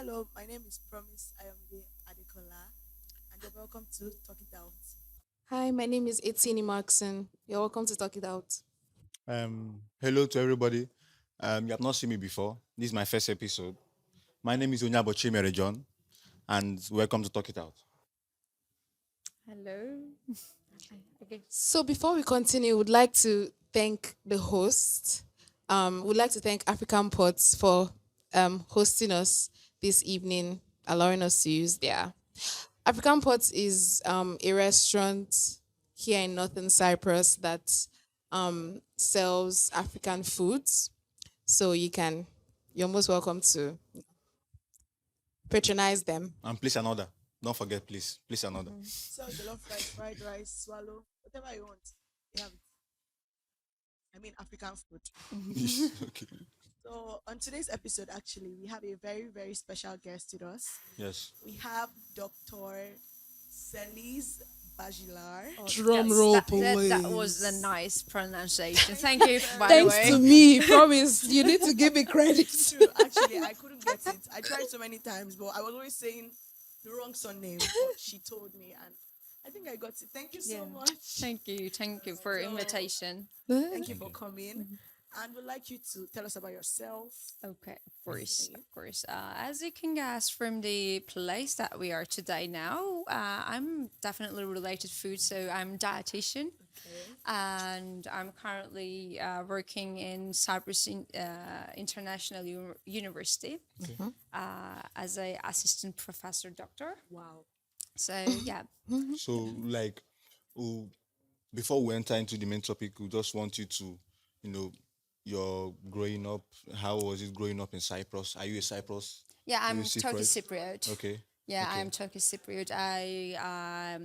Hello, my name is Promise Ayomide Adekola, and you're welcome to Talk It Out. Hi, my name is Etienne Markson. You're welcome to Talk It Out. Hello to everybody. You have not seen me before. This is my first episode. My name is Onyabo Chimerejon, and welcome to Talk It Out. Hello. Okay. So before we continue, we'd like to thank the host. We'd like to thank African Pots for hosting us this evening, allowing us to use their African Pots is a restaurant here in Northern Cyprus that sells African foods. So you're most welcome to patronize them. And please another. Don't forget, please another. So, jollof rice, fried rice, swallow, whatever you want, you have it. I mean, African food. Okay. So, on today's episode, actually, we have a very, very special guest with us. Yes. We have Dr. Seliz Bağcılar. Drum roll, that was a please. nice pronunciation. Thank you, by Thanks the way. to me, promise. You need to give me credit. True, actually, I couldn't get it. I tried so many times, but I was always saying the wrong surname. But she told me, and I think I got it. Thank you so Yeah. much. Thank you for invitation. Thank you for coming. And we'd like you to tell us about yourself. Okay, of course. As you can guess from the place that we are today now, I'm definitely related food, so I'm dietitian, Okay. and I'm currently working in Cyprus International University as a assistant professor doctor. Wow. So yeah, So, uh, before we enter into the main topic, we just want you to, you know, your growing up. How was it growing up in Cyprus? Are you a Cyprus? yeah, Are I'm you Turkish Cypriot? Cypriot. Okay. Yeah, Okay. I'm Turkish Cypriot. I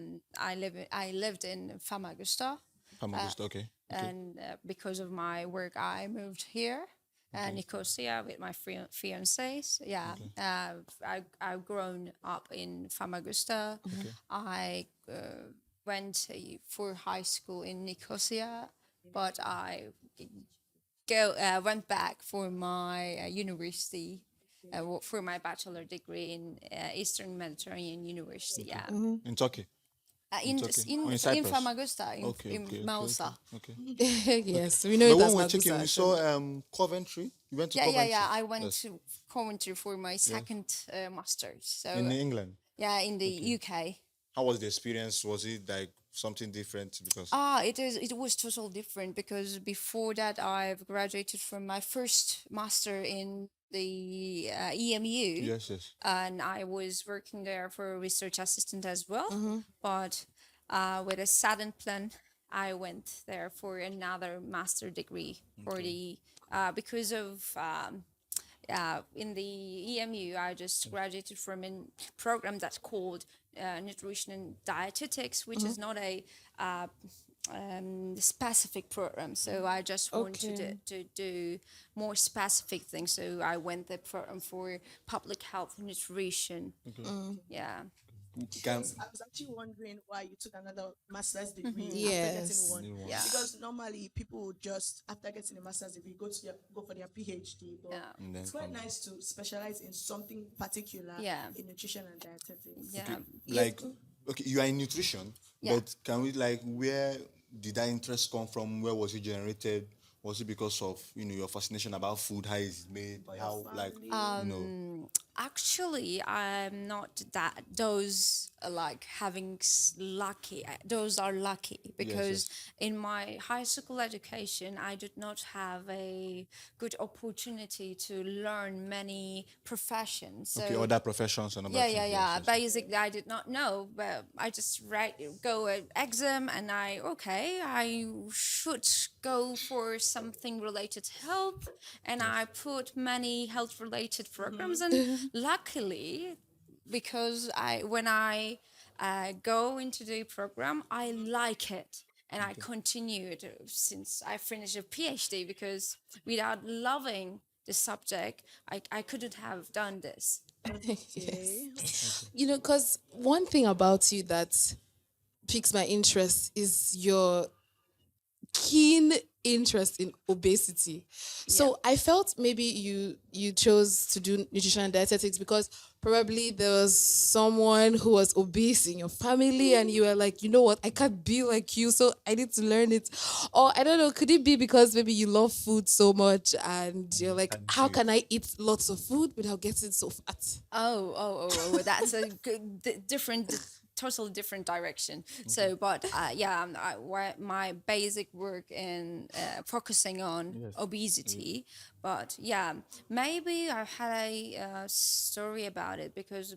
lived in Famagusta, Famagusta. Okay. Okay. and because of my work, I moved here, Nicosia, with my fiance. So, yeah, I've grown up in Famagusta. I went for high school in Nicosia, but I went back for my university. For my bachelor degree in Eastern Mediterranean University, yeah, In Turkey. in Turkey. in Oh, in in Cyprus. Famagusta, Okay. in Okay. Okay. Mausa. Okay. Yes, we know But it when as we were checking, Magusa, we actually. saw Coventry. You went to Yeah, Coventry. I went Yes. to Coventry for my second master's. So In England. yeah, in the UK. How was the experience? Was it like something different? Because It was totally different because before that I've graduated from my first master in the EMU. yes. And I was working there for a research assistant as well. But with a sudden plan, I went there for another master degree for the because of in the EMU, I just graduated from a program that's called Nutrition and Dietetics, which is not a specific program. So I just wanted Okay. to do more specific things. So I went the program for public health and nutrition. Yeah. Can, I was actually wondering why you took another master's degree after Yes. getting one. New one. Yeah. Because normally people would just after getting a master's degree go for their PhD. But Yeah. And then it's quite come- nice to specialize in something particular Yeah. in nutrition and dietetics. Yeah. like okay, you are in nutrition, Yeah. but can we like where did that interest come from? Where was it generated? Was it because of your fascination about food, how it's made, your how like family. Actually, I'm not that. Those are like having lucky. Those are lucky because in my high school education, I did not have a good opportunity to learn many professions. So okay, other professions and other yeah, things. yeah, Yes, yeah. yes. Basically, I did not know, but I just go an exam, and I should go for something related to health, and I put many health related programs, and luckily, because when I go into the program, I like it. And I continued since I finished a PhD because without loving the subject, I couldn't have done this. Yes. Because one thing about you that piques my interest is your keen interest in obesity. So I felt maybe you chose to do nutrition and dietetics because probably there was someone who was obese in your family and you were like, you know what, I can't be like you, so I need to learn it. Or I don't know, could it be because maybe you love food so much and you're like, Can't how do can I eat lots of food without getting so fat? That's a good, different, totally different direction. So, but yeah, my basic work in focusing on obesity. But yeah, maybe I've had a story about it because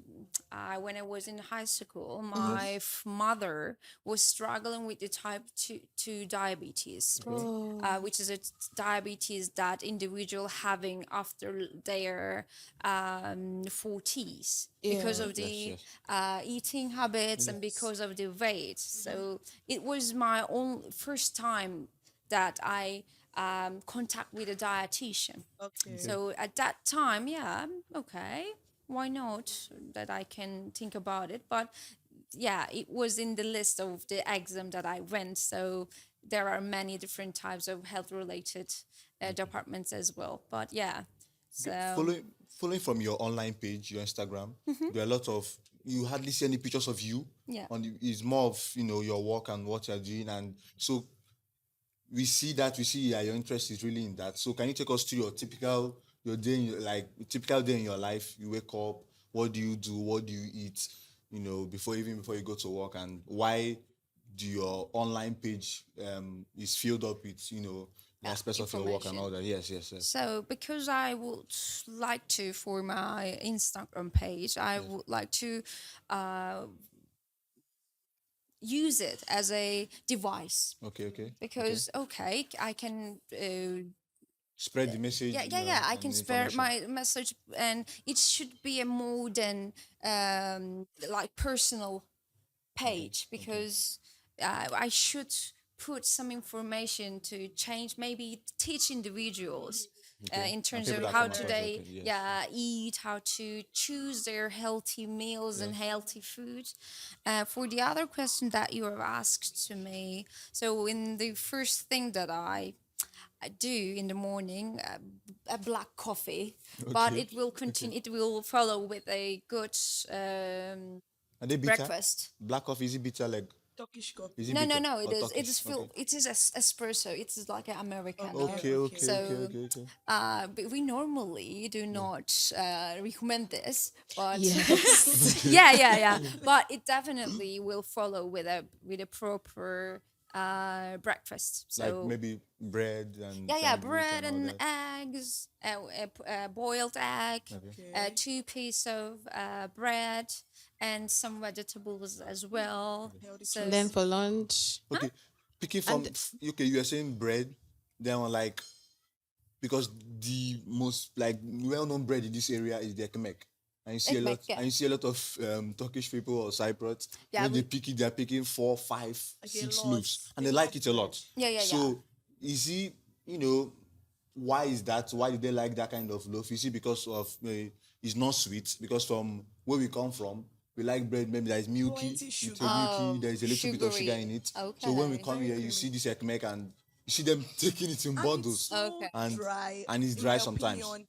when I was in high school, my mother was struggling with the type 2 diabetes, which is a diabetes that individual having after their 40s because of the eating habits and because of the weight. So it was my own first time that I contact with a dietitian. Okay. So at that time, yeah, okay, why not? That I can think about it. But yeah, it was in the list of the exam that I went. So there are many different types of health related departments as well. But yeah, so Following from your online page, your Instagram, there are a lot of, you hardly see any pictures of you. Yeah. It's more of, your work and what you're doing, and so we see that, your interest is really in that. So can you take us to your day, typical day in your life? You wake up, what do you do, what do you eat, before you go to work, and why do your online page is filled up with the aspects of your work and all that? Yes. So, because I would like to, for my Instagram page, I would like to use it as a device Okay. because, okay, I can. Spread the message. Yeah. I and can the spare information. my message, and it should be a more than like personal page because I should put some information to change, maybe teach individuals in terms of people that how come to across they your page, yes. eat, how to choose their healthy meals and healthy food. For the other question that you have asked to me, so in the first thing that I do in the morning, a black coffee, but Okay. it will continue. It will follow with a good Are they bitter? breakfast. Black coffee, is it bitter? Like, Turkish coffee. is it No, bitter? it Or is. It Turkish? is filled. It is espresso. It is like an Americano. Okay. So, Okay. but we normally do not recommend this, but Yes. yeah. But it definitely will follow with a proper breakfast. Like So maybe bread and yeah, sandwich bread and all and that. eggs, a boiled egg, Okay. 2 pieces of bread, and some vegetables as well. Healthy So And then for lunch. Okay. Picking from And you are saying bread, then I'm like, because the most like well-known bread in this area is the ekmek. And Ekmek, yeah. you see a lot of Turkish people or Cypriots. Yeah, When they pick it, they're picking 4, 5, Like a 6 lot. loaves, and They they like love it a lot. Yeah. So is he, why is that? Why do they like that kind of loaf? Is it because of it's not sweet? Because from where we come from, we like bread maybe that is milky, Plenty sugar. milky. There is a little bit of sugar sugary. in it. Okay. So when we come Very here, you see this ekmek and you see them taking it in And bundles. it's so Okay. And- dry. and it's in dry my sometimes. opinion.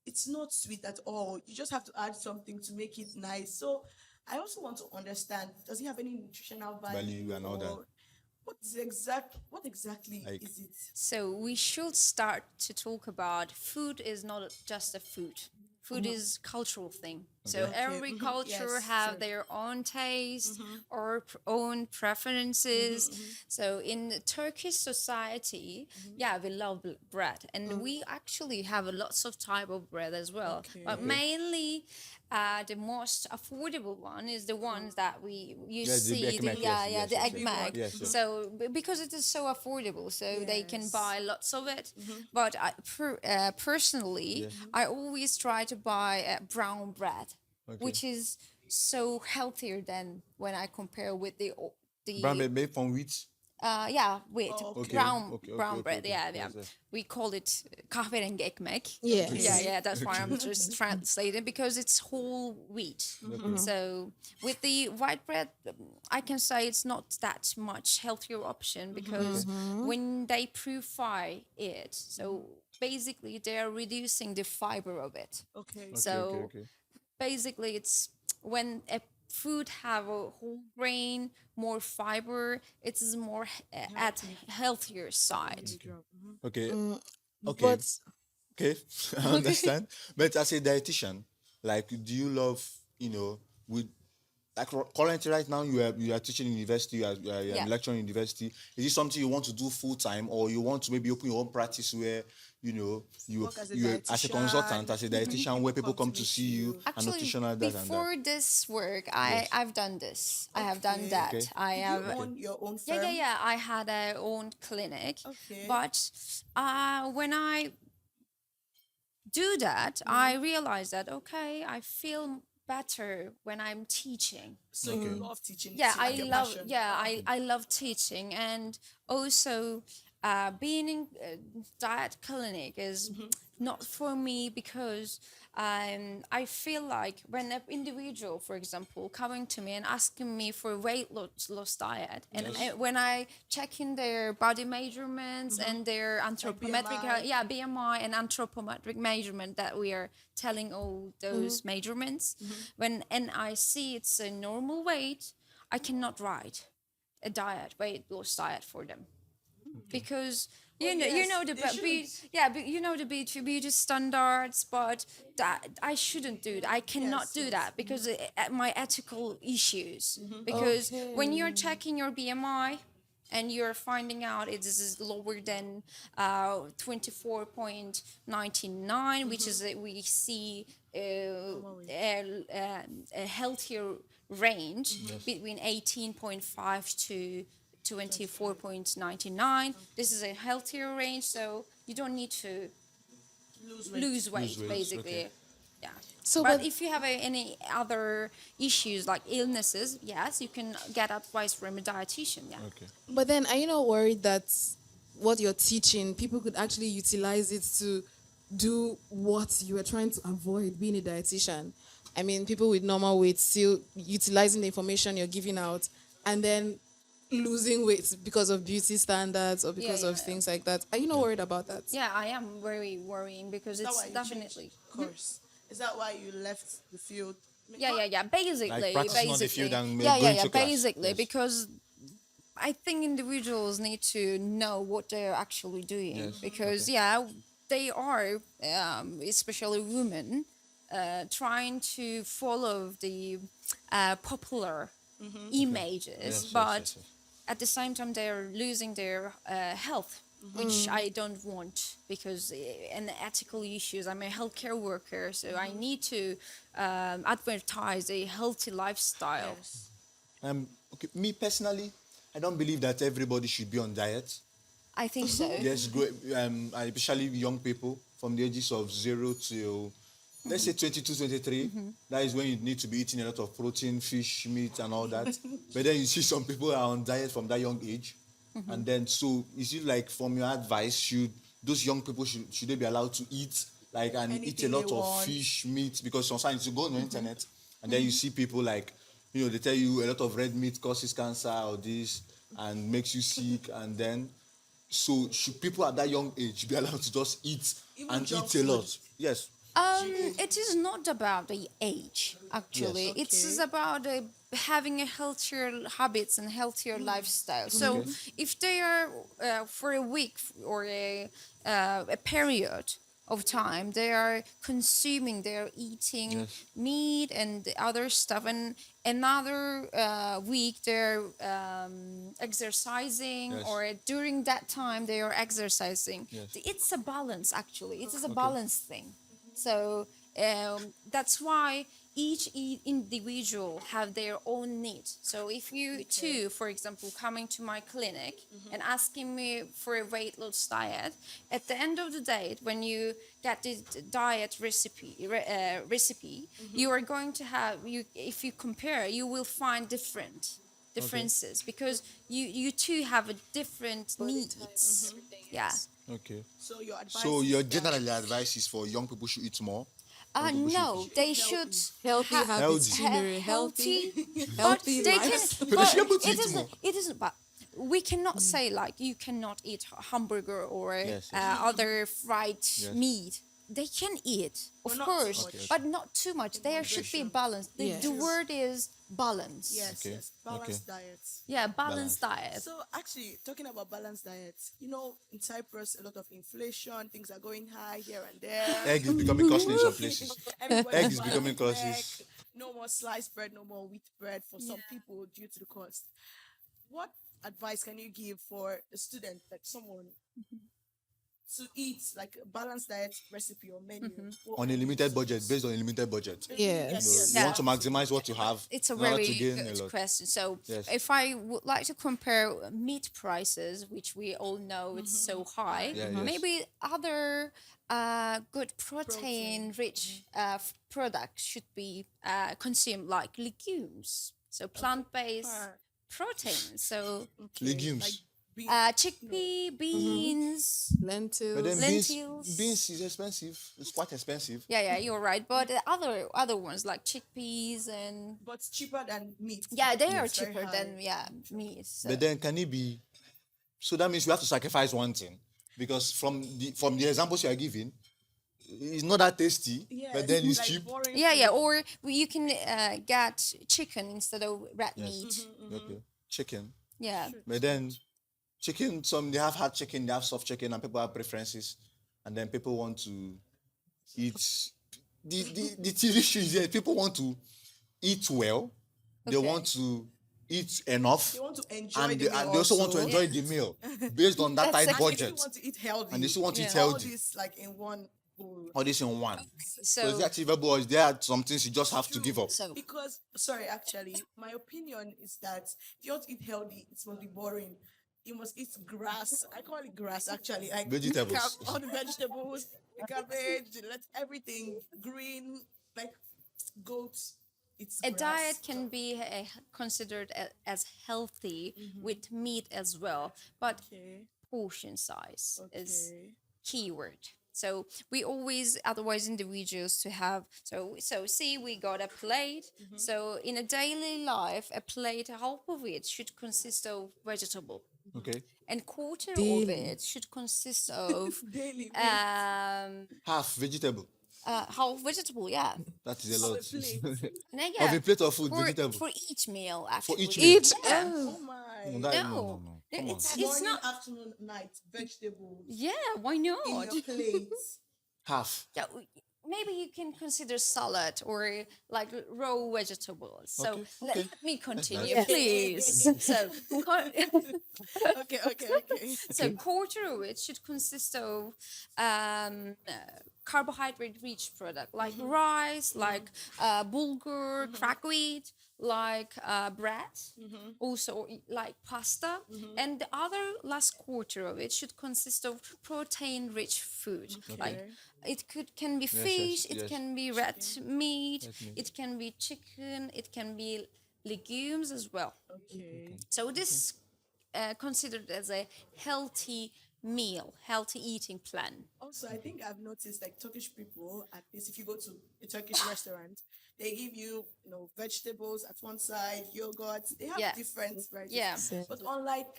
It's not sweet at all. You just have to add something to make it nice. So I also want to understand: does it have any nutritional value, Value and all that. or what exactly Like- is it? So we should start to talk about food is not just a food. Food is cultural thing. So every Mhm. culture Yes, have true. their own taste or own preferences. So in the Turkish society, yeah, we love bread, and we actually have lots of type of bread as well. But mainly, the most affordable one is the ones that you Yeah, the see. ekmek, yes, The yes, egg yes. mag. Yes, yes. So because it is so affordable, so they can Yes. buy lots of it. But personally, I always try to buy brown bread, which is so healthier than when I compare with the Brown bread made from wheat. wheat, Oh, okay. brown bread. Okay. Yeah. Yes, yes. We call it kahverengi ekmek. Yes. Yeah. That's why I'm just translating because it's whole wheat. So with the white bread, I can say it's not that much healthier option because when they purify it, so basically they are reducing the fiber of it. okay. So Okay. basically it's when a food have a whole grain, more fiber, it is more at healthier side. Okay. Mm, Okay. But Okay. I understand. But as a dietitian, like, do you love, with like currently right now you are teaching in university, you are Yeah. lecturing in university. Is it something you want to do full time, or you want to maybe open your own practice where you Work as a you as a consultant, dietitian. as a dietitian, where people come to meet see you, and Actually, nutritional that and that. before this work, Yes. I've done this. I have done Okay. that. Okay. I You have. own your own firm. Yeah. I had a own clinic, Okay. but when I do that, I realized that okay, I feel better when I'm teaching. So you love teaching. Yeah, it's like I a love. passion. Yeah, I love teaching, and also being in diet clinic is not for me because I feel like when an individual, for example, coming to me and asking me for weight loss diet, and when I check in their body measurements and their anthropometric, BMI. BMI and anthropometric measurement that we are telling all those measurements, and I see it's a normal weight, I cannot write a weight loss diet for them because you know the they but you know the beauty standards, but that I shouldn't do that. I cannot do that because my ethical issues. Because when you're checking your BMI and you're finding out it is lower than 24.99, which is we see a healthier range between 18.5 to 24.99. This is a healthier range, so you don't need to lose weight, weight, basically. okay. Yeah. So, but but- if you have any other issues like illnesses, yes, you can get advice from a dietitian. Yeah. Okay. But then, are you not worried that what you're teaching, people could actually utilize it to do what you are trying to avoid being a dietitian? I mean, people with normal weight still utilizing the information you're giving out and then losing weight because of beauty standards or because of yeah. things like that. Are you not worried about that? Yeah, I am very worrying because Is that it's why you definitely. changed course? Is that why you left the field? Yeah. Basically, Like practicing on the field and yeah, going yeah. to class. Basically, Yes. because I think individuals need to know what they're actually doing Yes, because okay. they are, especially women, trying to follow the popular images, Yes, but yes. at the same time they're losing their health, which I don't want because and ethical issues. I'm a healthcare worker, so I need to advertise a healthy lifestyle. Yes. Okay, me personally, I don't believe that everybody should be on diet. I think so. Yes, especially young people from the ages of 0 to, let's say 22, 23. That is when you need to be eating a lot of protein, fish, meat, and all that. But then you see some people are on diet from that young age. And then, so is it like, from your advice, should those young people, should they be allowed to eat, like, and eat a Anything lot they of want. fish, meat? Because sometimes you go on the internet and then you see people like, they tell you a lot of red meat causes cancer or this and makes you sick. And then, so should people at that young age be allowed to just eat Even and junk eat a food. lot? Yes. It is not about the age, actually. Yes. It's Okay. about having a healthier habits and healthier lifestyle. So if they are for a week or a period of time, they are consuming, they are eating Yes. meat and the other stuff, and another week they're exercising, Yes. or during that time they are exercising. Yes. It's a balance, actually. It is a balance thing. So that's why each individual have their own needs. So if you too, for example, coming to my clinic and asking me for a weight loss diet, at the end of the day, when you get the diet recipe, you are going to have, if you compare, you will find different. differences because you two have a different needs. Yeah. Okay. So your advice. So your is that- general advice is for young people should eat more. No, they eat should Healthy ha- habits, Healthy. Generally, healthy, but healthy they lives. can. But But they should be able to it eat isn't. more. It isn't. But we cannot say like you cannot eat hamburger or Yes, other fried meat. They can eat, of not too course, much. but not too much. There should be balance. The Yes. word is balance. Yes, Okay, yes. Balanced diets. Yeah, balanced diet. So actually, talking about balanced diets, in Cyprus, a lot of inflation, things are going high here and there. Egg is becoming costly in some places. Everybody's Egg is buying becoming egg. costly. No more sliced bread, no more wheat bread for some people due to the cost. What advice can you give for a student, like someone, to eat like a balanced diet recipe or menu? What On a limited budget, based on a limited budget. Yes. You want to maximize what you have. It's a in order very to gain a good lot. question. So, Yes. if I would like to compare meat prices, which we all know it's so high, Yeah, yes. maybe other good protein-rich products should be consumed, like legumes. So plant-based protein. So Legumes. chickpea, beans. Lentils. But then Lentils. beans is expensive. It's quite expensive. Yeah, you're right. But other ones like chickpeas and But it's cheaper than meat. yeah, they are It's very cheaper high. than meat. So. But then can it be? So that means we have to sacrifice one thing, because from the examples you are giving, it's not that tasty. Yes, but then it's like cheap. boring Yeah, food. or you can get chicken instead of red meat. Okay. Chicken. Yeah, But then chicken, they have hard chicken, they have soft chicken, and people have preferences, and then people want to eat. The TV issue is that people want to eat well. They Okay. want to eat enough, They want to enjoy and the they, meal and they also want to enjoy the meal based on that tight That's And they budget. still want to eat healthy. And they still want to eat All healthy. this like in one bowl. All this in one. So is so it achievable, or is there some things you just have to give up? so Because sorry, actually, my opinion is that if you want to eat healthy, it must be boring. You must eat grass. I call it grass actually. Like Vegetables. all the vegetables, the cabbage, everything green, like goats. It's a grass. diet can be considered as healthy with meat as well, but Okay. portion size is Okay. keyword. So we always advise individuals to have so see we got a plate. So in a daily life, a plate half of it should consist of vegetable, Okay. and quarter of Daily. it should consist of Daily. Half vegetable. half vegetable. Yeah, That is a lot. And then, Of a plate of food, for, vegetable. for each meal actually. each meal. Each. Oh my. No, that- No, Come on. it's Morning, not. afternoon, night, vegetables Yeah, why in not? your plate. Half. Yeah, maybe you can consider salad or like raw vegetables. So Okay, let, okay. let me continue, Yes. please. So, Okay. so quarter of it should consist of carbohydrate-rich product like rice, like bulgur, cracked wheat, like bread, also like pasta, and the other last quarter of it should consist of protein-rich food. Like it can be fish, it yes. can be red meat, meat. it can be chicken, it can be legumes as well. Okay. So this considered as a healthy meal, healthy eating plan. Also, I think I've noticed like Turkish people, at least if you go to a Turkish restaurant, they give you, vegetables at one side, yogurt. They have Yeah. different varieties. Yeah. But unlike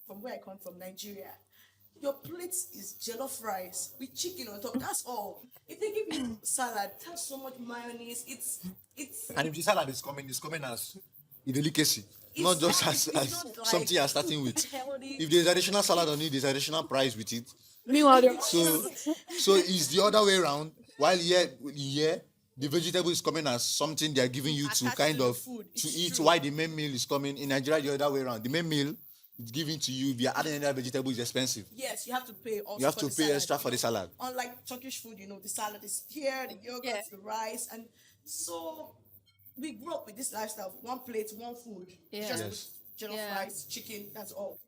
from where I come from, Nigeria, your plate is jollof rice with chicken on top. That's all. If they give you salad, it has so much mayonnaise. It's And if the salad is coming, it's coming as a delicacy. Not just as, it's as not like something you're starting with. healthy. If there's additional salad on it, there's additional price with it. Meanwhile, So it's the other way around. While here, the vegetable is coming as something they are giving you to Attached kind to the of food. to It's eat. true. Why the main meal is coming in Nigeria the other way around. The main meal is given to you. If you're adding any other vegetable, is expensive. Yes, you have to pay also. You have for to the pay salad. extra for the salad. Unlike Turkish food, the salad is here, the yogurt, Yeah. the rice, and so we grew up with this lifestyle: one plate, one food, Yeah. just Yes. with jollof Yeah. rice, chicken. That's all.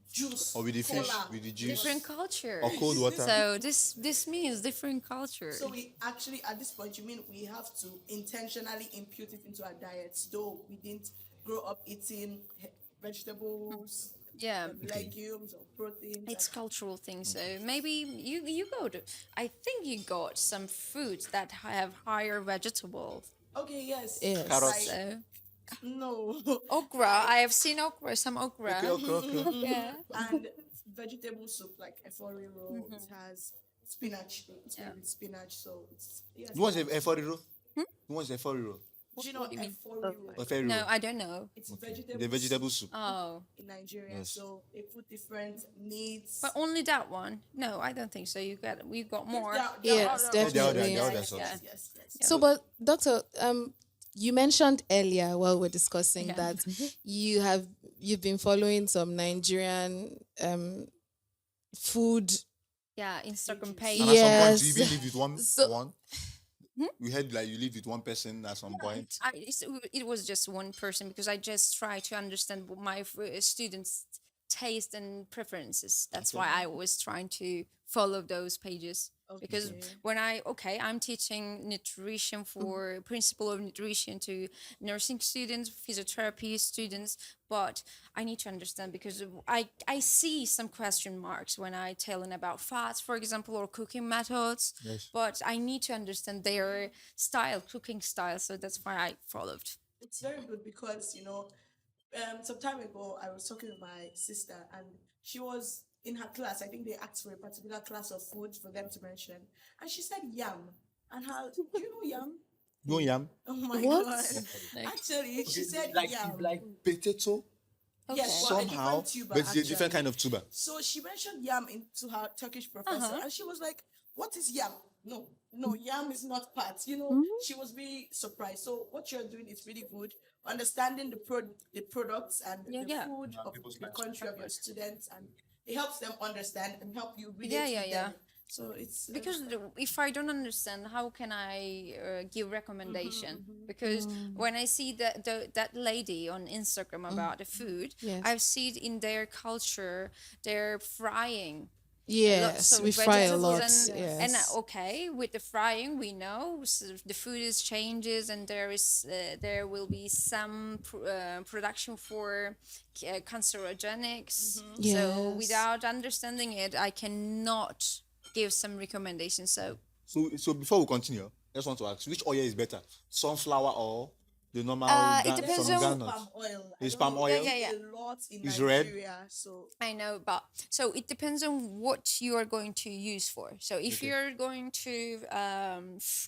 Juice Or with the fish, cola. with the juice. Different culture. Or cold water. So this means different culture. So we actually, at this point, you mean we have to intentionally impute it into our diets, though we didn't grow up eating vegetables, Yeah. legumes or proteins. It's cultural thing, so maybe you go to. I think you got some foods that have higher vegetables. Okay, yes. Yes. Carrots. So No. okra, I have seen okra, some okra. Okay. Yeah. And vegetable soup like efori roll. It has spinach. It's made with spinach, so it's yes. You want a efori roll? You want a efori roll? Do you know what do you mean? efori roll? Efori No, roll. I don't know. It's vegetable The vegetable soup. Oh, in Nigeria. Yes. So they put different meats. but only that one? No, I don't think so. You got more. Yes, definitely. The other Yes, sauce. yes. So, but doctor, you mentioned earlier while we're discussing Yeah. that you've been following some Nigerian food. Yeah, Instagram And page. at some point, Yes. you even live with one. So- We heard like you live with one person at some point. It was just one person because I just try to understand what my students' taste and preferences. That's why I was trying to follow those pages. Because when I'm teaching nutrition for principle of nutrition to nursing students, physiotherapy students, but I need to understand because I see some question marks when I tell them about fats, for example, or cooking methods. Yes. But I need to understand their style, cooking style. So that's why I followed. It's very good because some time ago I was talking with my sister and she was in her class. I think they asked for a particular class of food for them to mention, and she said yam. And how do you know yam? You want yam? Oh my What? god! Actually, she said Like yam. potato Yes, but a somehow, different tuber, but it's a different actually. kind of tuber. So she mentioned yam into her Turkish professor, and she was like, "What is yam? No, yam is not part." She was really surprised. So what you're doing is really good. Understanding the products and the Yeah. food of the country of your students, and it helps them understand and help you relate Yeah. with them. So it's Because if I don't understand, how can I give recommendation? Because when I see that lady on Instagram about the food, Yes. I've seen in their culture they're frying. Yes, lots of we fry a lot. vegetables Yes. and okay, with the frying, we know the food is changes, and there will be some production for cancerogenics. So Yes. without understanding it, I cannot give some recommendations. So before we continue, I just want to ask, which oil is better, sunflower or the normal it depends on groundnut? palm oil. It's I don't palm know, oil? they Yeah. use a lot in It's red? Nigeria. So I know, but so it depends on what you are going to use for. So if you're going to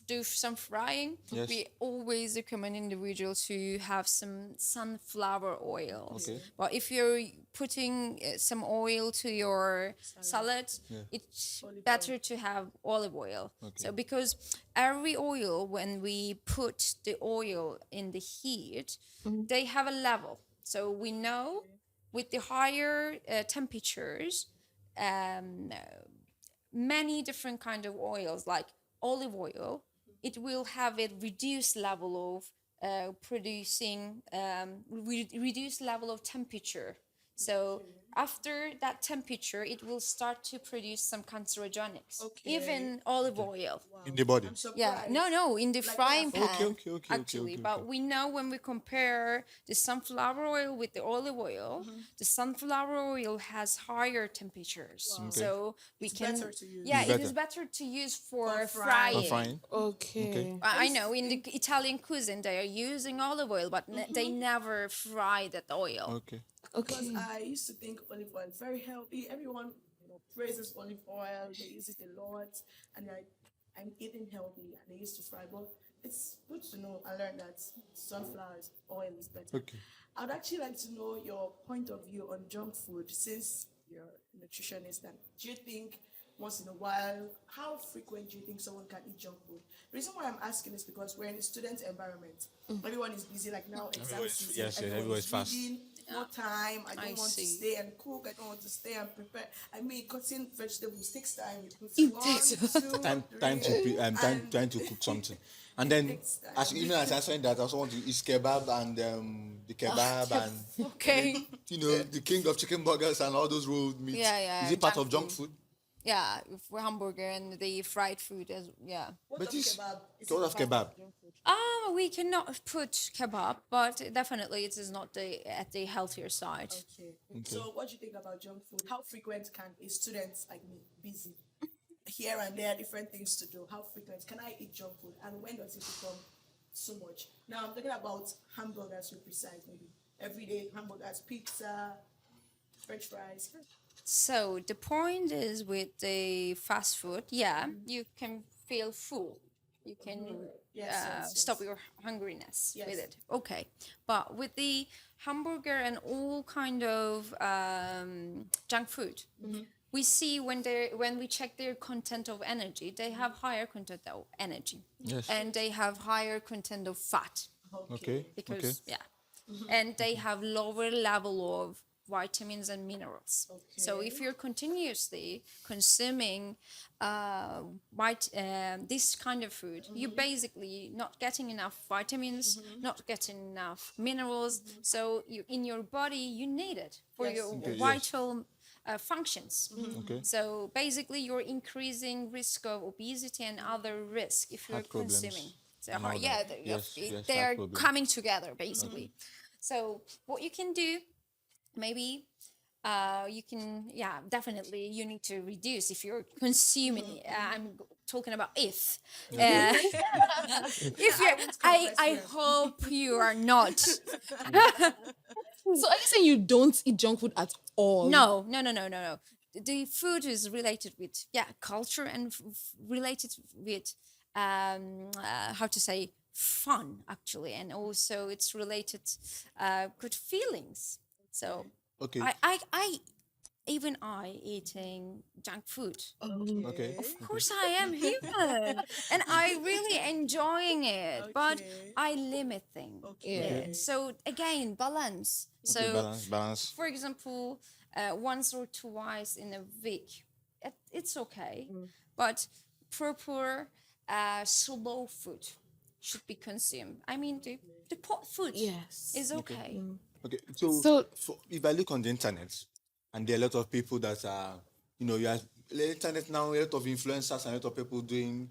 do some frying, Yes. we always recommend individuals to have some sunflower oils. Okay. But if you're putting some oil to your salad, it's better to have olive oil. So because every oil, when we put the oil in the heat, they have a level. So we know with the higher temperatures, many different kind of oils, like olive oil, it will have a reduced level of producing, reduced level of temperature. So after that temperature, it will start to produce some cancerogenics. Okay. Even olive oil. In the body. I'm surprised. Yeah, no, in the frying pan. Okay, Actually, but we know when we compare the sunflower oil with the olive oil, the sunflower oil has higher temperatures. So we It's can. better to use. Yeah, It's it is better. better to use for For frying. Frying. Okay. I know in the Italian cuisine they are using olive oil, but they never fry that oil. Okay. Because Okay. I used to think olive oil is very healthy. Everyone, praises olive oil. They use it a lot, and I'm eating healthy, and they used to fry. But it's good to know and learn that sunflower oil is better. Okay. I'd actually like to know your point of view on junk food, since you're a nutritionist. And do you think once in a while, how frequent do you think someone can eat junk food? The reason why I'm asking is because we're in a student environment. Everyone is busy, like now exam Everyone is- season. yes, everyone everyone is is fast. reading, no time. I don't I want to see. stay and cook. I don't want to stay and prepare. I mean, cutting vegetables takes time. It puts It one, takes- two, Time three, to trying to cook something, and then takes time. as even as I said that, I also want to eat kebab and the kebab and Okay. the king of chicken burgers and all those rolled meats. Yeah, Is it part junk of junk food? yeah, for hamburger and the fried food as yeah. What But of this- kebab? Is what it of bad kebab? for junk food? We cannot put kebab, but definitely it is not at the healthier side. Okay. So what do you think about junk food? How frequent can a student like me, busy, here and there, different things to do? How frequent can I eat junk food? And when does it become so much? Now I'm talking about hamburgers to be precise, maybe. Everyday hamburgers, pizza, French fries. So the point is with the fast food, yeah, you can feel full. You can Yes, stop your hungriness Yes. with it. Okay, but with the hamburger and all kind of junk food, we see when we check their content of energy, they have higher content of energy, Yes. and they have higher content of fat Okay. because and they have lower level of vitamins and minerals. So if you're continuously consuming this kind of food, you're basically not getting enough vitamins, not getting enough minerals. So you in your body you need it for Yes. your Okay, yes. vital functions. Okay. So basically, you're increasing risk of obesity and other risk if you're Heart problems consuming. So and all yeah, that. Yes, yes, they heart are problems. coming together basically. So what you can do, maybe you can, definitely you need to reduce if you're consuming it. I'm talking about if. If you're, I hope you are not. So are you saying you don't eat junk food at all? No. The food is related with culture and related with how to say fun actually, and also it's related good feelings. So Okay. I even I eating junk food. Okay. Of course I am human and I really enjoying it, but Okay. I limit things. Yeah. So again, balance. So Okay, balance. for example, once or twice in a week, it's okay. But proper slow food should be consumed. I mean, the pot food Yes. is okay. Okay, so, So- if I look on the internet, and there are a lot of people that are, you have the internet now, a lot of influencers and a lot of people doing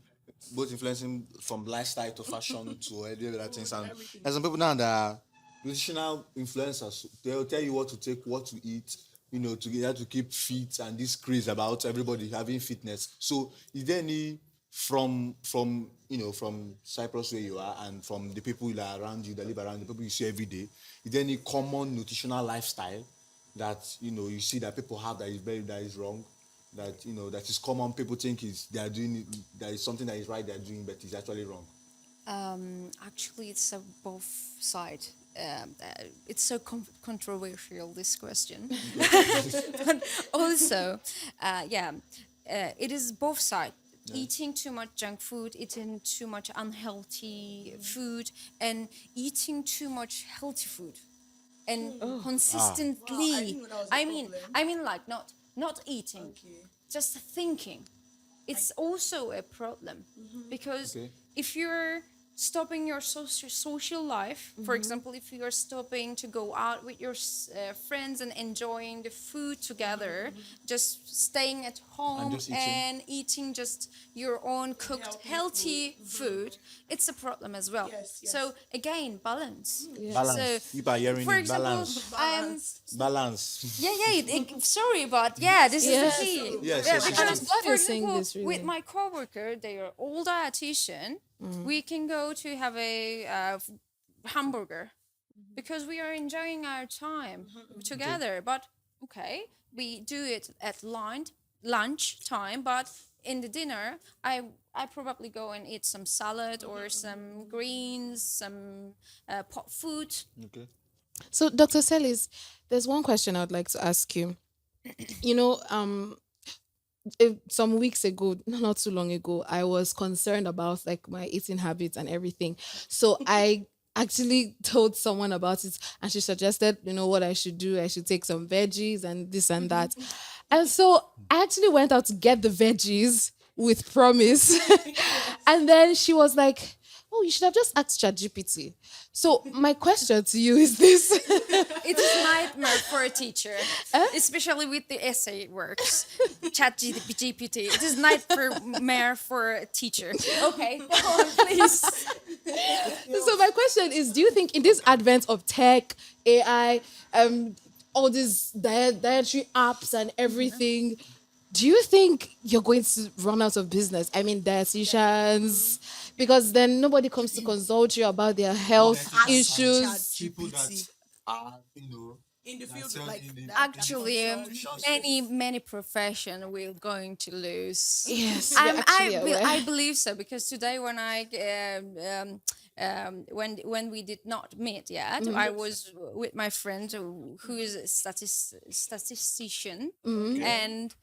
both influencing from lifestyle to fashion to any other things. And there's some people now that are nutritional influencers. They'll tell you what to take, what to eat, to keep fit, and this craze about everybody having fitness. So, is there any from Cyprus where you are and from the people that are around you, that live around, the people you see every day, is there any common nutritional lifestyle that you see that people have that is wrong, that that is common, people think they are doing it, that is something that is right, they are doing, but it's actually wrong? Actually, it's a both side. It's so controversial, this question. But also, it is both sides. Eating too much junk food, eating too much unhealthy food, and eating too much healthy food, and consistently. Wow, I didn't know that was a problem. I mean, like not eating, just thinking. It's also a problem because Okay. if you're stopping your social life, for example, if you are stopping to go out with your friends and enjoying the food together, just staying at home just eating. and eating just your own cooked healthy food, it's a problem as well. Yes, yes. So again, balance. Balance. So, People are hearing for it, example, balance. Balance. sorry, but this is the key. Yes, Yeah, yes, yes, because, yes. glad for you're saying example, this, really. with my coworker, they are all dietitian. We can go to have a hamburger because we are enjoying our time together. But okay, we do it at lunch time, but in the dinner, I probably go and eat some salad or some greens, some pot food. Okay. So, Dr. Seliz, there's one question I would like to ask you. Some weeks ago, not too long ago, I was concerned about like my eating habits and everything. So I actually told someone about it, and she suggested, what I should do. I should take some veggies and this and that. And so I actually went out to get the veggies with promise. And then she was like, oh, you should have just asked ChatGPT. So my question to you is this. It's a nightmare for a teacher, especially with the essay works. ChatGPT. It is nightmare for a teacher. Okay, go on, please. So my question is, do you think in this advent of tech, AI, all these dietary apps and everything, do you think you're going to run out of business? I mean, dietitians, because then nobody comes to consult you about their health Ask issues. ChatGPT. People that are, In the that field, sell like in the- that, Actually, consult- many profession we're going to lose. Yes, we're actually aware. I believe so, because today when I when we did not meet yet, I was with my friend who is a statistician, and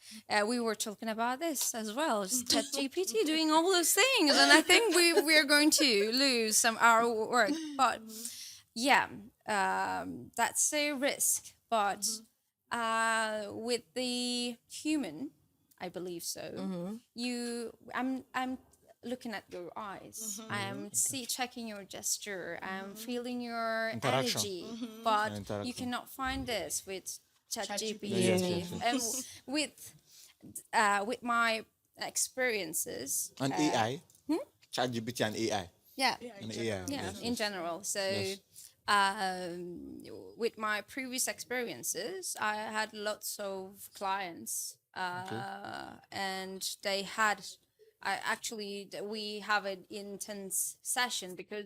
we were talking about this as well. ChatGPT doing all those things, and I think we are going to lose some our work. But yeah, that's a risk. But with the human, I believe so. I'm looking at your eyes. I'm checking your gesture. I'm feeling your Interaction. energy. But you Interaction. cannot find this with ChatGPT. Yes. And with my experiences And AI, ChatGPT and AI, yeah. and AI. Yeah, yes, in yes. general. So, Yes. with my previous experiences, I had lots of clients, and they had. We have an intense session because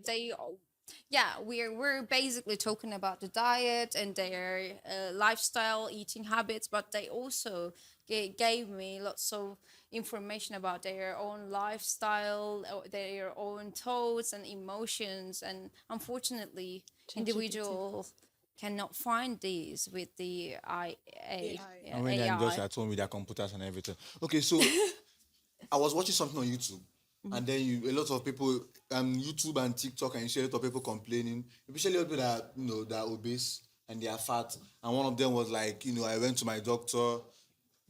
we're basically talking about the diet and their lifestyle, eating habits, but they also gave me lots of information about their own lifestyle, their own thoughts and emotions, and unfortunately, individual cannot find these with the AI. And when they're just AI. at home with their computers and everything. Okay, so I was watching something on YouTube, and then a lot of people, YouTube and TikTok, and you see a lot of people complaining, especially people that that are obese and they are fat. And one of them was like, I went to my doctor,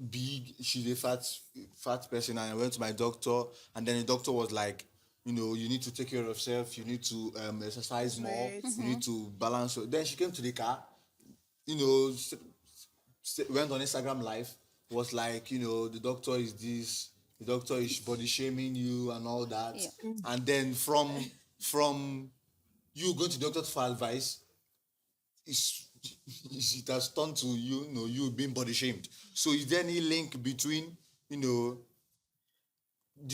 big, she's a fat person, and I went to my doctor, and then the doctor was like, you need to take care of yourself, you need to exercise more, you need to balance. Then she came to the car, went on Instagram Live, was like, the doctor is this, the doctor is body shaming you and all that. Yeah. And then from you going to the doctor for advice, it has turned to you being body shamed. So is there any link between, do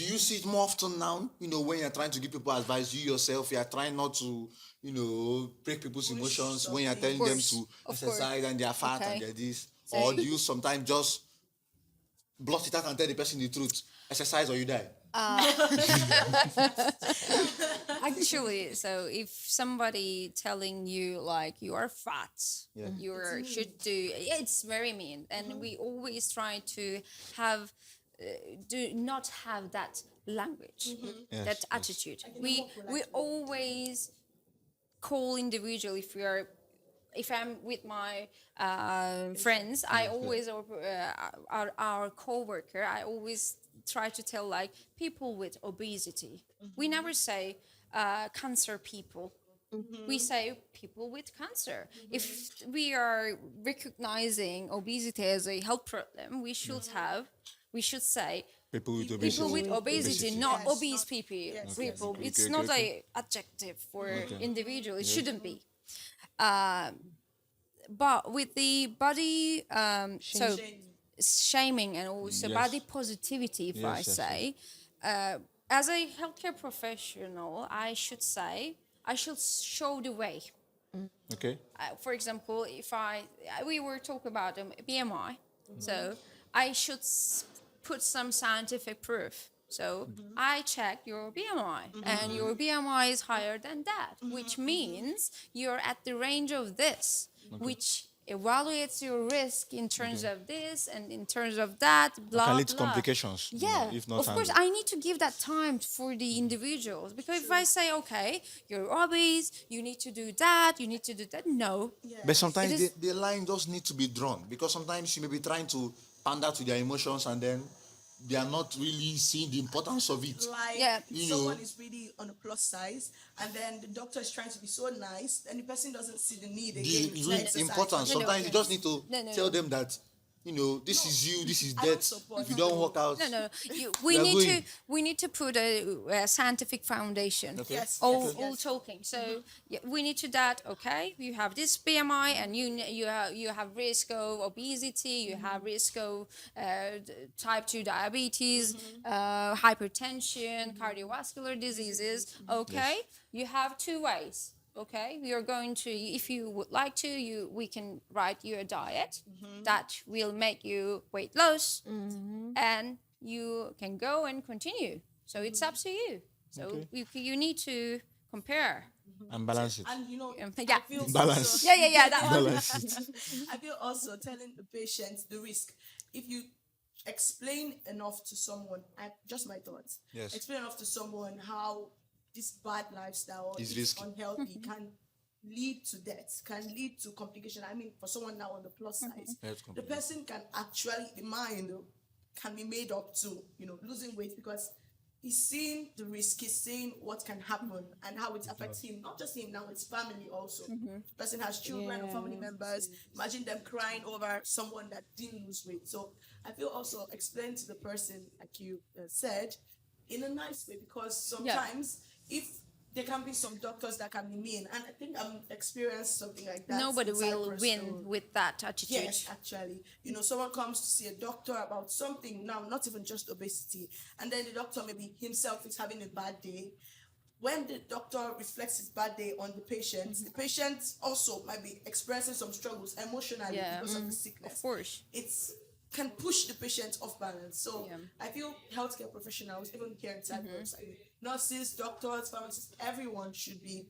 you see it more often now? When you're trying to give people advice, you yourself, you are trying not to, break people's emotions when you're telling them to Of course. exercise and they're fat Okay. and they're this. Or do you sometimes just blot it out and tell the person the truth? Exercise or you die. Actually, so if somebody telling you like you are fat, you should do, it's very mean, and we always try to have do not have that language, Yes, that yes. attitude. We always call individual if I'm with my friends, I always our co-worker, I always try to tell like people with obesity. We never say cancer people. We say people with cancer. If we are recognizing obesity as a health problem, we should say People with obesity. people with obesity, not Yes, obese not- people. yes, People. Okay, It's okay, not okay. a adjective for individual. It shouldn't be. But with the body, so shaming and also Yes. body positivity, if I Yes, yes, say, as a healthcare professional, I should say I should show the way. Okay. For example, if we were talking about BMI, so I should put some scientific proof. So I check your BMI, and your BMI is higher than that, which means you're at the range of this, which evaluates your risk in terms of this and in terms of that, blah, Can lead to blah. complications. Yeah, If not of course, handled. I need to give that time for the individuals, because if I say, okay, you're obese, you need to do that, you need to do that, no. But sometimes It is- the line does need to be drawn, because sometimes you may be trying to pander to their emotions and then they are not really seeing the importance of it. Like Yeah. You someone know. is really on a plus size, and then the doctor is trying to be so nice, and the person doesn't see the need again. The to real exercise. importance. No, no. Sometimes you just need to No, no, tell no. them that, this is you, this is I don't that. support If you don't it. work out, No. We are going. We need to put a scientific foundation. Okay. Yes, All, yes, all yes. talking. So yeah, we need to that. Okay, you have this BMI, and you have risk of obesity. You have risk of type 2 diabetes, hypertension, cardiovascular diseases. Okay, you have 2 ways. Okay, we are going to, if you would like to, we can write you a diet that will make you weight loss, and you can go and continue. So it's up to you. So Okay. you need to compare. and balance it. And Yeah. I feel Balance. also, Yeah, that one. Balance it. I feel also telling the patient the risk. If you explain enough to someone, just my thoughts. Yes. Explain enough to someone how this bad lifestyle Is is risky. unhealthy, can lead to death, can lead to complication. I mean, for someone now on the plus size, Health the complication. person can actually, the mind can be made up to, losing weight, because he's seeing the risk, he's seeing what can happen and how it affects him, not just him, now his family also. The person has children or family members. Imagine them crying over someone that didn't lose weight. So I feel also explain to the person, like you said, in a nice way, because sometimes if there can be some doctors that can be mean, and I think I'm experienced something like that. Nobody in will Cyprus, win so- with that attitude. Yes, actually. Someone comes to see a doctor about something now, not even just obesity, and then the doctor maybe himself is having a bad day. When the doctor reflects his bad day on the patient also might be experiencing some struggles emotionally Yeah, because of the sickness. Of course. It's can push the patient off balance. So Yeah. I feel healthcare professionals, even here in Cyprus, nurses, doctors, pharmacists, everyone should be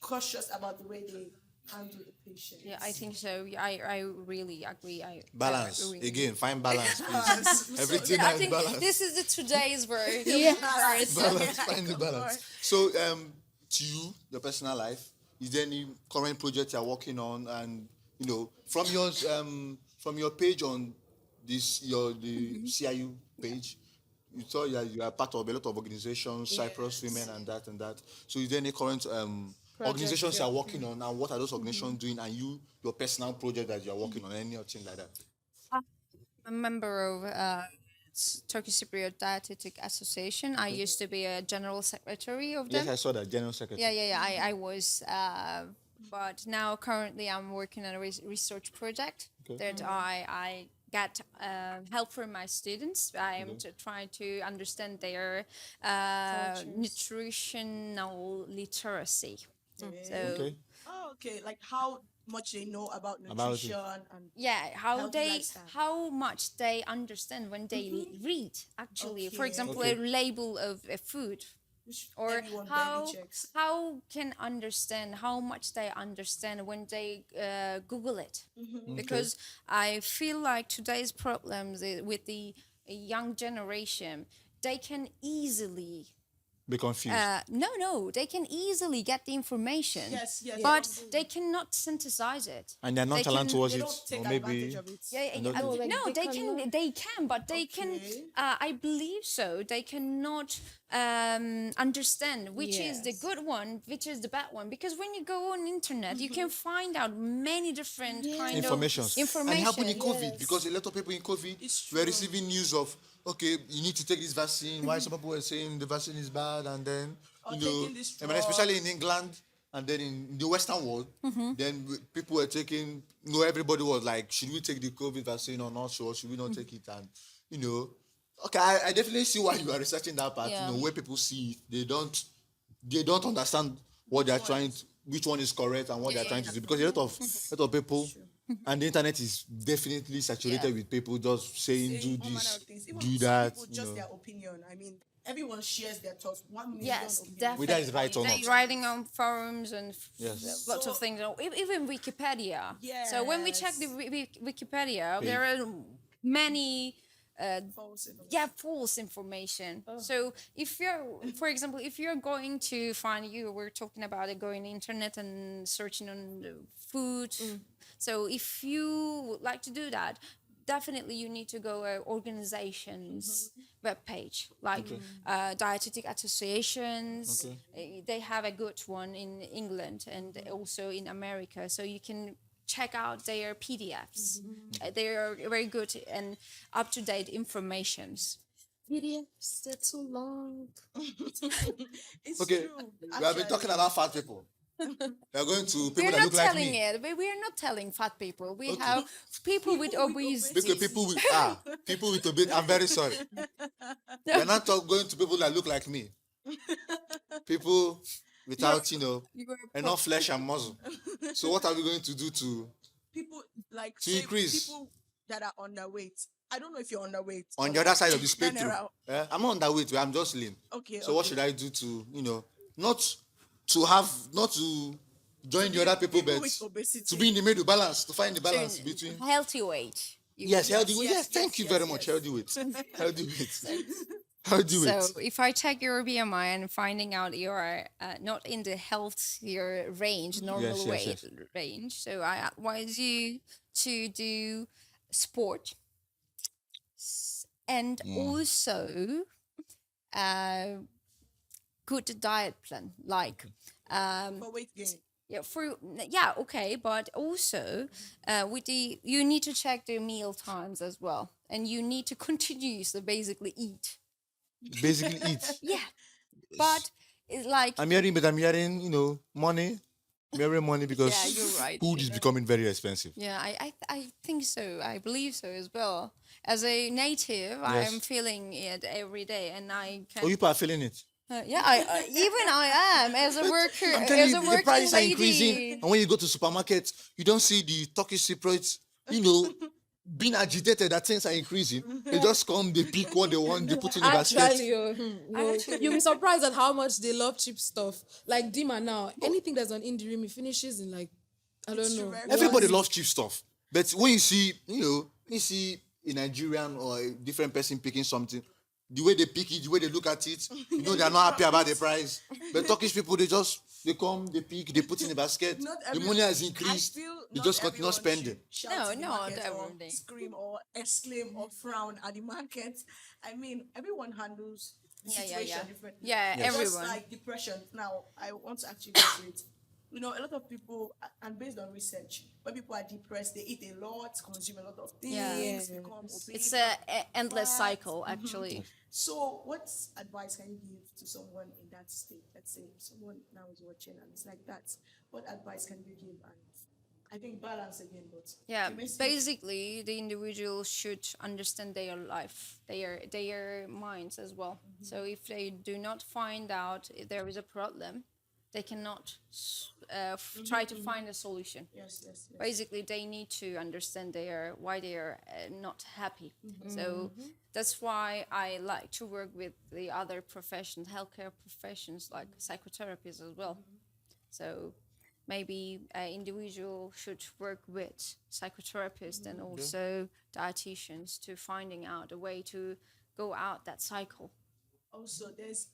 cautious about the way they handle the patient. Yeah, I think so. Yeah, I really agree. Balance. I really- Again, find balance, please. Everything I has think balance. this is the today's word. Balance. Balance. Find the balance. So, to you, your personal life, is there any current project you're working on? And from your page on the CIU page, you saw you are part of a lot of organizations, Cyprus Women, and that. So, is there any current organizations you're working on, and what are those organizations doing? And your personal project that you're working on, anything like that? I'm a member of Turkish Cypriot Dietetic Association. I used to be a general secretary of them. Yes, I saw that, General Secretary. Yeah. I was, but now currently I'm working on a research project that I get help from my students. I am trying to understand their nutritional literacy. So Okay. Oh, okay. Like how much they know about About it. nutrition and yeah, Healthy lifestyle. how much they understand when they read. Actually, for Okay. example, Okay. a label of a food. which Or everyone barely how checks. how much they understand when they Google it, because I feel like today's problems with the young generation, they can easily Be confused. no, they can easily get the information, Yes, yes. but they cannot synthesize it. And they're they nonchalant can- towards They it, don't take or maybe advantage of it. No, they can, but they can. Okay. I believe so. They cannot understand which is the good one, which is the bad one. Because when you go on internet, you can find out many different kind information. of information. And it happened in COVID because a lot of people in COVID It's were true. receiving news of, okay, you need to take this vaccine. Why some people were saying the vaccine is bad, and then Or taking this I mean, especially in England and then in the Western world, then people were taking. Everybody was like, should we take the COVID vaccine or not? Or should we not take it? And okay, I definitely see why you are researching that part. Yeah. Where people see it, they don't understand what they are trying to, which one is correct and what they are trying to do, because a lot of people. And the internet is definitely saturated with people just saying, Saying do all manner this, of things. Even do some that. people, just their opinion. I mean, everyone shares their thoughts. 1 million Yes, opinions. definitely. Whether it's right or They're not. writing on forums and Yes. lots So- of things. Even Wikipedia. So when we check the Wikipedia, there are many False information. false information. So if for example, if you're going to find, we're talking about it, going internet and searching on the food. So if you would like to do that, definitely you need to go organizations web page like dietetic associations. They have a good one in England and also in America, so you can check out their PDFs. They are very good and up to date informations. PDFs, they're too long. It's Okay, true. we have been talking about fat people. We are going to people We're that not look like telling me. it, but we are not telling fat people. We Okay. have people with People with obesity. Because people with obesity. I'm very sorry. We're not going to people that look like me. People without, enough flesh and muscle. So what are we going to do to People like To say increase. people that are underweight. I don't know if you're underweight. on or the other side of the in spectrum? general. I'm not underweight, but I'm just lean. Okay. So what should I do to, not to join the other people, but with obesity. to be in the middle, balance, to find the balance So, between. healthy weight. Yes, healthy weight. yes, Yes, thank you yes, very yes, much. yes. Healthy weight. Healthy weight. Healthy weight. So if I check your BMI and finding out you're not in the healthier range, normal yes, weight yes. range, so I advise you to do sport and also good diet plan, like For weight gain. okay, but also with the you need to check the meal times as well, and you need to continuously basically eat. Basically eat. Yeah, but it's like I'm hearing money. I'm hearing money because Yeah, you're right. food is becoming very expensive. yeah, I think so. I believe so as well. As a native, I Yes. am feeling it every day, and I can. Oh, you people are feeling it. Yeah, even I am as a worker, I'm telling as you, a the working prices are lady. increasing. And when you go to supermarket, you don't see the Turkish secrets, being agitated that things are increasing. They just come, they pick what they want, they put in the basket. Actually, you'll be surprised at how much they love cheap stuff. Like Dima now, anything that's on Indie he finishes in like, I don't know. very- Everybody one- loves cheap stuff. But when you see, a Nigerian or a different person picking something, the way they pick it, the way they look at it, they're not happy about the price. But Turkish people, they come, they pick, they put in the basket. Not The every- money has I increased. feel They not just continue everyone spending. should No, shout in the not market or everybody. scream or exclaim or frown at the market. I mean, everyone handles the Yeah, situation yeah. differently. Yeah, Just everyone. like depression. Now, I want to actually get to it. A lot of people, and based on research, when people are depressed, they eat a lot, consume a lot of things, Yeah. become obese. It's a endless cycle, actually. So, what advice can you give to someone in that state? Let's say someone now is watching and it's like that. What advice can you give? And I think balance again, but Yeah, you may see- basically, the individual should understand their life, their minds as well. So if they do not find out if there is a problem, they cannot try to find a solution. yes. Basically, they need to understand why they are not happy. So that's why I like to work with the other professions, healthcare professions like psychotherapists as well. So maybe an individual should work with psychotherapists and also dietitians to finding out a way to go out that cycle. Also, there's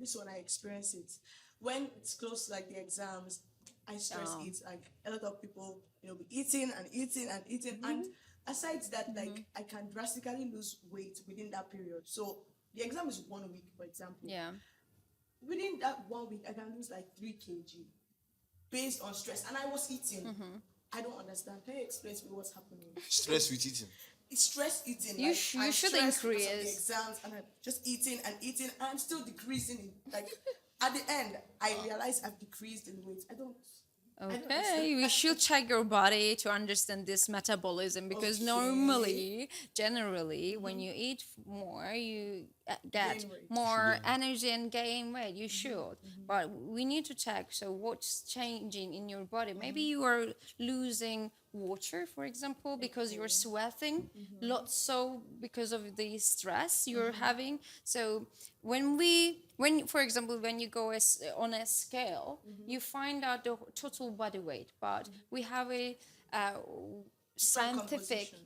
this one I experience it when it's close to like the exams. I stress Oh. it. Like a lot of people, be eating and eating and eating, and aside that, like I can drastically lose weight within that period. So the exam is 1 week, for example. Yeah. Within that 1 week, I can lose like 3 kg based on stress, and I was eating. I don't understand. Can you explain to me what's happening? Stress with eating. It's stress eating. You like, sh- I'm you should stressed because of the increase. exams, and I'm just eating and eating, and I'm still decreasing it. Like at the end, I realize I've decreased in weight. I don't Okay, understand. we should check your body to understand this metabolism because normally, generally, when you eat more, you get Gain weight. more energy and gain weight. You should, but we need to check. So, what's changing in your body? Maybe you are losing water, for example, because you're sweating lots. So, because of the stress you're having. So, when for example, when you go on a scale, you find out the total body weight, but we have a scientific composition.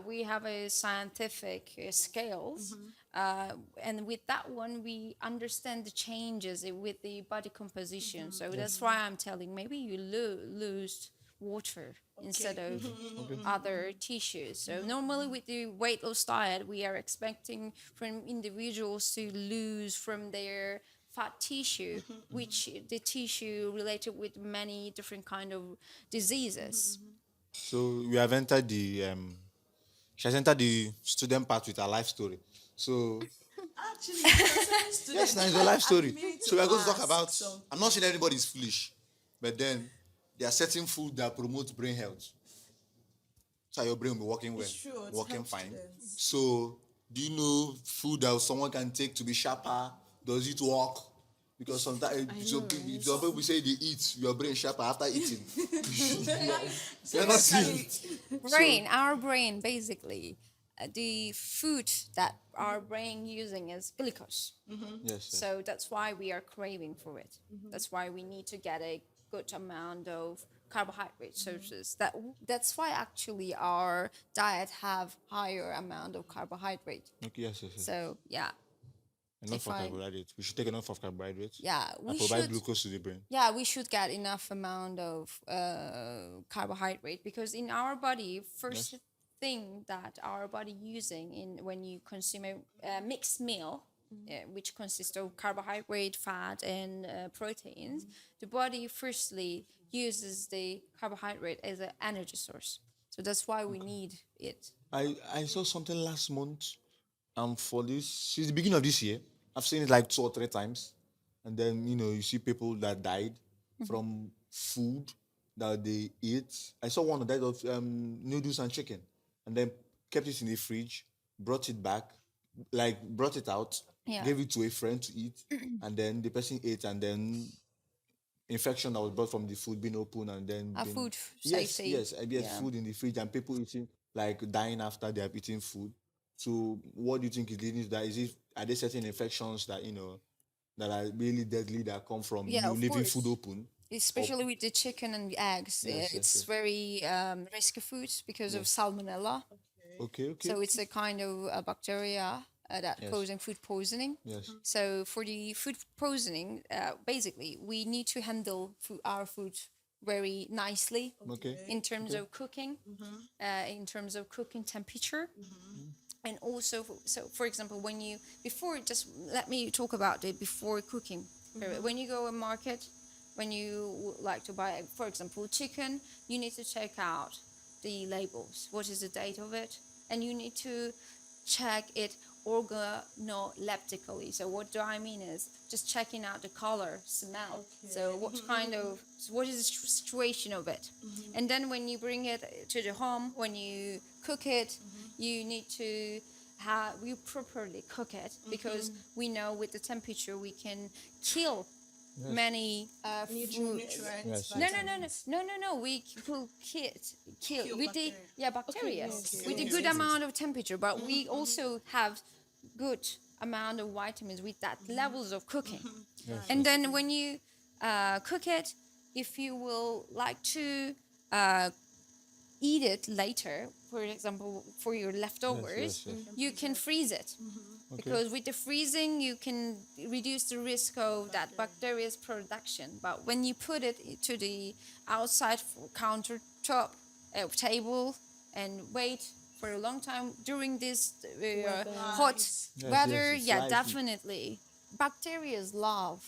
we have a scientific scales, and with that one we understand the changes with the body composition. So that's why I'm telling maybe you lose water instead of other tissues. So normally with the weight loss diet, we are expecting from individuals to lose from their fat tissue, which the tissue related with many different kind of diseases. So we have entered she has entered the student part with her life story. So Actually, concerning students, yes, now it's a life story. I'm meaning So we are going to talk ask about. something. I'm not saying everybody is foolish, but then there are certain food that promote brain health. So your brain will be working well, It's true, it working helps fine. students. So do you know food that someone can take to be sharper? Does it work? Because sometimes some people say they eat your brain sharper after eating. You're not seeing. Our brain, basically, the food that our brain using is glucose. Yes. So that's why we are craving for it. That's why we need to get a good amount of carbohydrate sources. That's why actually our diet have higher amount of carbohydrate. Okay. Yes. So yeah, Enough if of I- carbohydrates. We should take enough of carbohydrates. yeah, And we provide should. glucose to the brain. Yeah, we should get enough amount of carbohydrate because in our body, first thing that our body using in when you consume a mixed meal, which consists of carbohydrate, fat, and proteins, the body firstly uses the carbohydrate as an energy source. So that's why we need it. I saw something last month, for this since the beginning of this year, I've seen it like 2 or 3 times, and then you see people that died from food that they ate. I saw one that died of noodles and chicken, and then kept it in the fridge, brought it back, like brought it out, Yeah. gave it to a friend to eat, and then the person ate, and then infection that was brought from the food being open and then A being, food yes, safety. yes, I had Yeah. food in the fridge and people eating like dying after they have eaten food. So what do you think is leading to that? Are there certain infections that that are really deadly that come from Yeah, you of leaving course. food open? Especially with the chicken and the eggs, Yes, it's yes. very risky food because of salmonella. Okay. So it's a kind of bacteria that Yes. causing food poisoning. Yes. So for the food poisoning, basically we need to handle our food very nicely Okay. in terms of cooking, in terms of cooking temperature. And also, so for example, just let me talk about it before cooking. When you go to market, when you would like to buy, for example, chicken, you need to check out the labels. What is the date of it? And you need to check it organoleptically. So what do I mean is just checking out the color, smell. So what is the situation of it? And then when you bring it to the home, when you cook it, you need to you properly cook it because we know with the temperature we can kill many Nutrients. Yes. no. We will kill with the bacteria okay, with a good amount of temperature, but we also have good amount of vitamins with that levels of cooking. And then when you cook it, if you will like to eat it later, for example, for your leftovers, yes. you can freeze it. Because with the freezing, you can reduce the risk of that bacteria's production. But when you put it to the outside countertop table and wait for a long time during this hot weather, it's lively. definitely. Bacterias love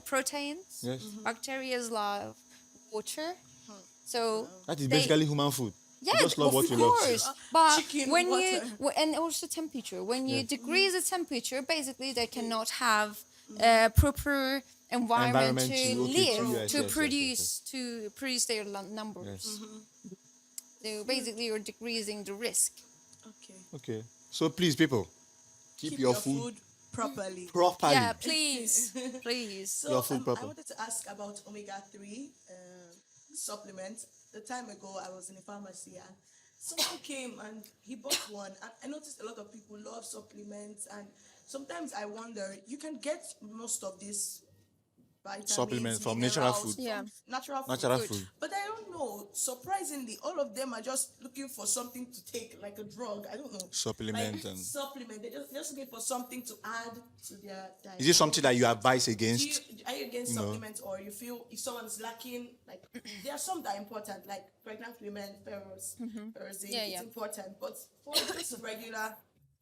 proteins. Yes. Bacterias love water. So That is they- basically human food. yeah, We just love of what we love. course. But Chicken, when water. and also temperature. When you decrease the temperature, basically they cannot have proper environment Environment to to- okay, live, to- yes, to yes, yes, produce, yes, to produce their numbers. Yes. So basically, you're decreasing the risk. Okay. Okay. So please, people, keep your food properly. properly. Yeah, please, please. So Your food I proper. wanted to ask about omega-3 supplements. The time ago, I was in a pharmacy and someone came and he bought one. And I noticed a lot of people love supplements. And sometimes I wonder, you can get most of these vitamins, Supplements from natural minerals, food. from Yeah. natural food. Natural food. But I don't know. Surprisingly, all of them are just looking for something to take, like a drug. I don't know. Supplement Like and supplement. They're just looking for something to add to their diet. is it something that you advise Do you, against? are you against You know. supplements, or you feel if someone's lacking, like there are some that are important, like pregnant women, ferrous, ferrosine, Yeah, it's yeah. important. But for just regular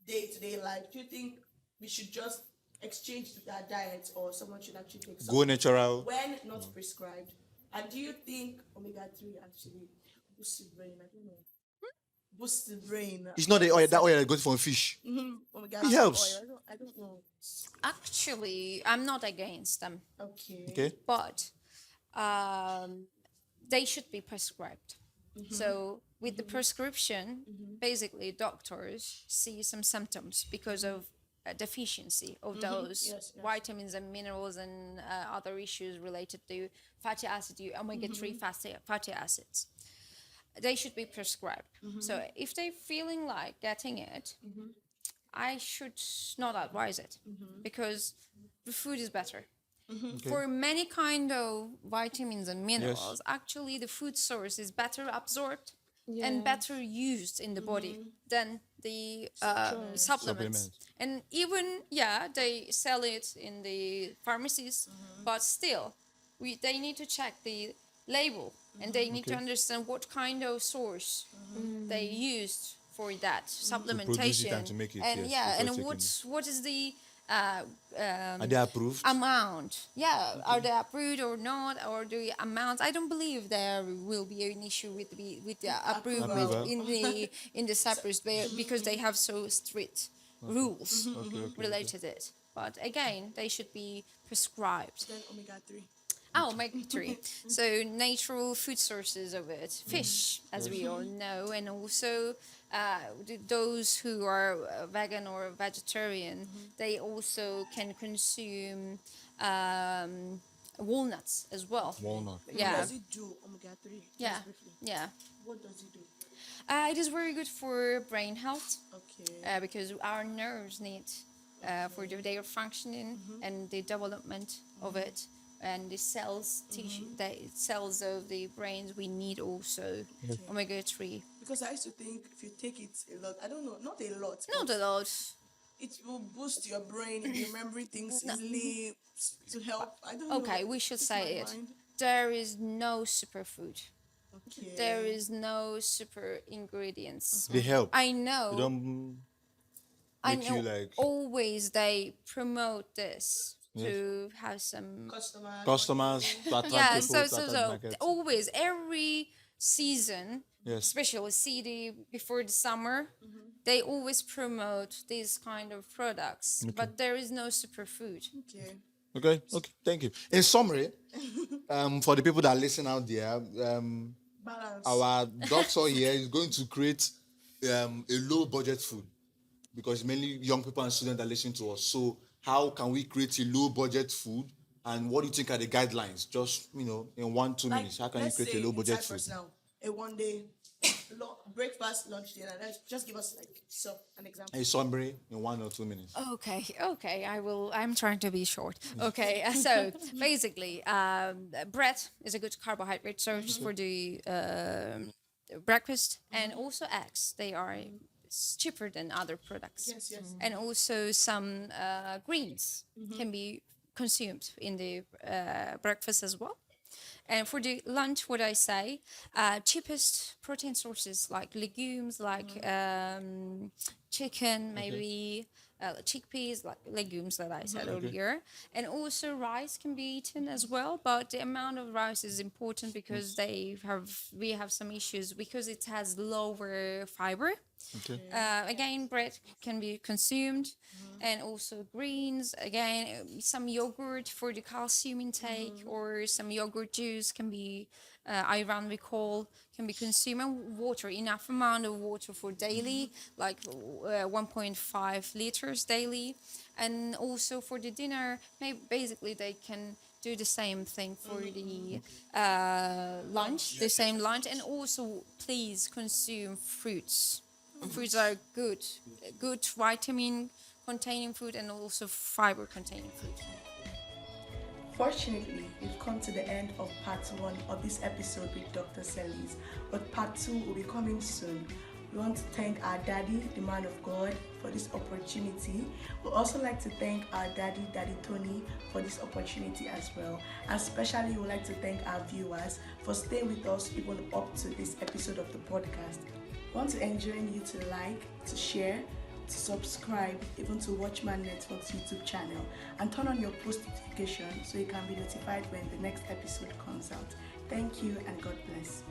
day-to-day life, do you think we should just exchange their diet, or someone should actually take Go something natural. when not prescribed? And do you think omega-3 actually boosts the brain? I don't know. Boosts the brain. It's not the oil that oil that goes from fish. Omega-3 It helps. oil. I don't know. Actually, I'm not against them, Okay. Okay. but they should be prescribed. So with the prescription, basically doctors see some symptoms because of deficiency of those Yes, yes. vitamins and minerals and other issues related to fatty acid, omega-3 fatty acids. They should be prescribed. So if they're feeling like getting it, I should not advise it because the food is better. For many kind of vitamins and minerals, actually the food source is better absorbed and better used in the body than the supplements. Supplements. And even they sell it in the pharmacies, but still, they need to check the label and they need to understand what kind of source they used for that supplementation. produce it and to make it, and yes, and before taking what is the Are they approved? amount? Are they approved or not, or the amount? I don't believe there will be an issue with the approval Approval. in the Cyprus because they have so strict rules Okay. related to it. But again, they should be prescribed. Then omega-3. Oh, omega-3. So natural food sources of it, fish, as we all know, and also those who are vegan or vegetarian, they also can consume walnuts as well. Walnut. What Yeah, does it do, omega-3? Just yeah, briefly. yeah. What does it do? It is very good for brain health Okay. because our nerves need for their functioning and the development of it. And the cells, tissue, the cells of the brains, we need also omega-3. Because I used to think if you take it a lot, I don't know, not a lot, Not but a lot. it will boost your brain in remembering things easily to help. I don't know. Okay, we should It's say my it. mind. There is no superfood. Okay. There is no super ingredients. They help. I know. They don't I make know. you like Always they promote this to have some. customers to attract Yeah. people So to so attract so market. always every season, Yes. especially city before the summer, they always promote these kind of products. But there is no superfood. Okay. Okay. Thank you. In summary, for the people that listen out there, Balance. our doctor here is going to create a low budget food because mainly young people and students that listen to us. So how can we create a low budget food, and what do you think are the guidelines? Just in 1-2 minutes, how can you let's create say a low in budget Cyprus food? now, a one-day breakfast, lunch, dinner. Let's just give us an example. A summary in 1 or 2 minutes. Okay, I'm trying to be short. Okay, so basically, bread is a good carbohydrate source for the breakfast, and also eggs. They are cheaper than other products. Yes. And also some greens can be consumed in the breakfast as well. And for the lunch, what I say, cheapest protein sources like legumes, like chicken, maybe chickpeas, like legumes that I said earlier. And also rice can be eaten as well, but the amount of rice is important because we have some issues because it has lower fiber. Okay. Again, bread can be consumed, and also greens. Again, some yogurt for the calcium intake, or some yogurt juice can be, iron we call, can be consumed. And water, enough amount of water for daily, like 1.5 liters daily. And also for the dinner, basically they can do the same thing for the lunch, the same lunch. And also please consume fruits. Fruits are good vitamin containing food and also fiber containing food. Unfortunately, we've come to the end of part 1 of this episode with Dr. Seliz, but part 2 will be coming soon. We want to thank our daddy, the man of God, for this opportunity. We'd also like to thank our daddy, Daddy Tony, for this opportunity as well. And especially, we would like to thank our viewers for staying with us even up to this episode of the podcast. We want to enjoin you to like, to share, to subscribe, even to Watchman Network's YouTube channel, and turn on your post notification so you can be notified when the next episode comes out. Thank you and God bless.